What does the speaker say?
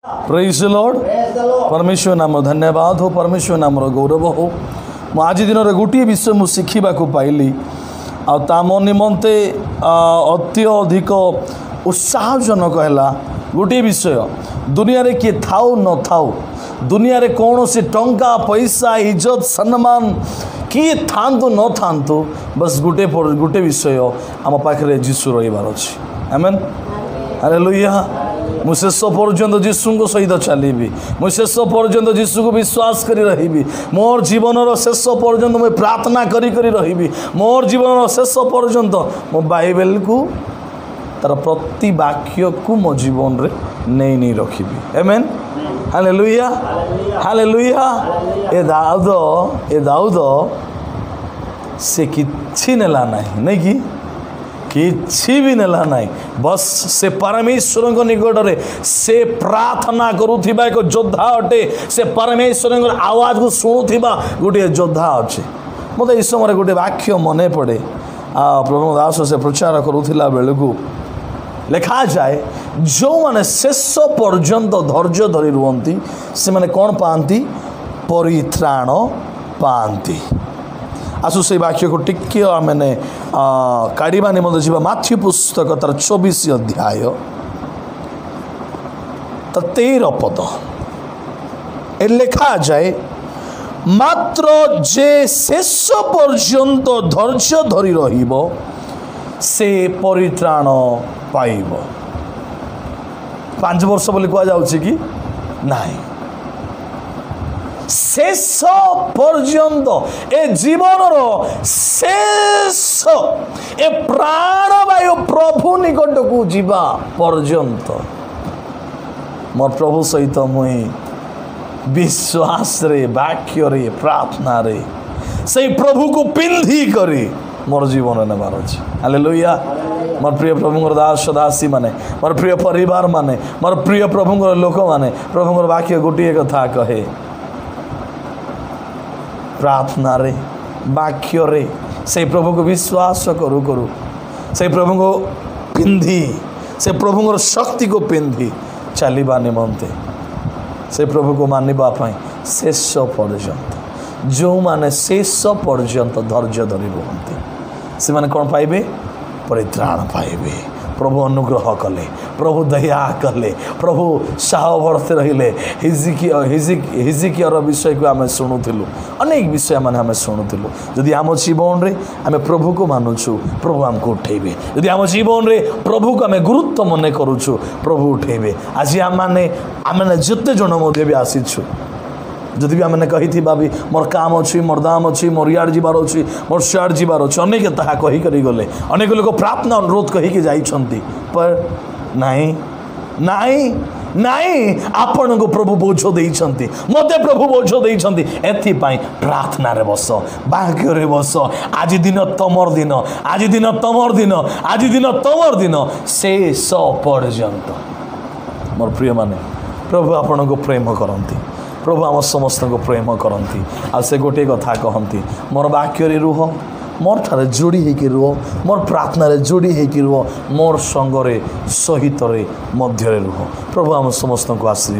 Praise the Lord परमेश्वर नाम धन्यवाद हो परमेश्वर नाम गौरव हो आज दिन गोटे विषय मुझे शिखा पाइली आम निमंते अत्यधिक उत्साहजनक है गोटे विषय दुनिया रे किए थाउ न थाउ दुनिया रे कौन से टंका पैसा इज्जत सम्मान किए थांतु न थांतु बस गोटे विषय आम पाखे जीशु रही आमेन हालेलुया मु शेष पर्यंत जीशु सहित चलि मु शेष पर्यंत जीशु को विश्वास करी रही मोर जीवन शेष पर्यंत मुझे प्रार्थना करी रही मोर जीवन शेष पर्यंत मो बाइबल को तार प्रति वाक्य को मो जीवन रे नहीं रखी आमेन हालेलुया हालेलुया ए दाऊद से किछि नेला नहीं कि किछि भी नेला नहीं बस से परमेश्वर निकट में से प्रार्थना करुथिबा एक योद्धा अटे से परमेश्वर आवाज को शुणुथिबा गोटे योद्धा अच्छे मत इस समय गोटे वाक्य मन पड़े प्रभु दास से प्रचार करुथिला बेलू लिखा जाए जो माने शेष पर्यंत धैर्य धरी रुहंती से माने कौन पाती परित्राण पाती आसु से वाक्य को टिके मैंने काढ़ा निमंत जीवा माथ्यू पुस्तक तार 24 अध्याय 13 पद ए लिखा जाए मात्र जे शेष पर्यंत धैर्य धरी रहिबो से परित्राण पाइब 5 वर्ष बोली कह जाउछि कि नहीं शेष पर्यंत ए जीवन शेष ए प्राणवायु प्रभु निकट को जीवा पर्यंत मोर प्रभु सहित मुई विश्वास रे वाक्य रे प्रार्थना रे से प्रभु को पिंधी करी मोर जीवन नेबार अछि हालेलुया मोर प्रिय प्रभुंर दास दासी माने मोर प्रिय परिवार माने मोर प्रिय प्रभुंर लोक माने प्रभुंर वाक्य गोटे कथा कहे प्रार्थना रे वाक्य रे से प्रभु को विश्वास करू करू से प्रभु को पिंधी से प्रभुंर शक्ति को पिंधी चलवा निमंते से प्रभु को मानिबा पाई शेष पर्यंत जो माने शेष पर्यंत धैर्य धरी रुहंती से माने कौन पाइबे परित्राण पाइबे प्रभु अनुग्रह कले प्रभु दया कले प्रभु साहवर्त रहिले हिजिकियर विषय को आम शुणुलु अनेक विषय मैंने आम शुणुलु जदि आम जीवन रे आम प्रभु को मानुछु प्रभु आमको उठेबे जदि आम जीवन रे प्रभु को आम गुरुत्व मन करुछु प्रभु उठेबे आज आम मैंने जिते जन मध्य भी आसीछु जदि भी आमने कही भी मोर काम अच्छी मोर दाम अच्छी मोर यार जीवार अच्छी मोर सियाड़ जीवार अच्छे अनेक ताहा कही करी गले अनेक लोग प्रार्थना अनुरोध कहीकि जाइछंती पर नहीं नहीं नहीं आपण को प्रभु बोझ देइछंती मते प्रभु बोझ देइछंती एथिपाई प्रार्थना रे बस भाग्य रे बस आज दिन तमर दिन आज दिन तमर दिन आज दिन तमर दिन शेष पर्यंत मोर प्रिय माने प्रभु आपण को प्रेम करंती प्रभु आम समस्त को प्रेम करती आ से गोटे कथा कहती मोर वाक्य रे रुह मोर ठारे जोड़ी होकर रुह मोर प्रार्थना रे जोड़ी होकर रुह मोर संगरे सहित रे मध्य रे रुह प्रभु आम समस्त को आशीर्वाद।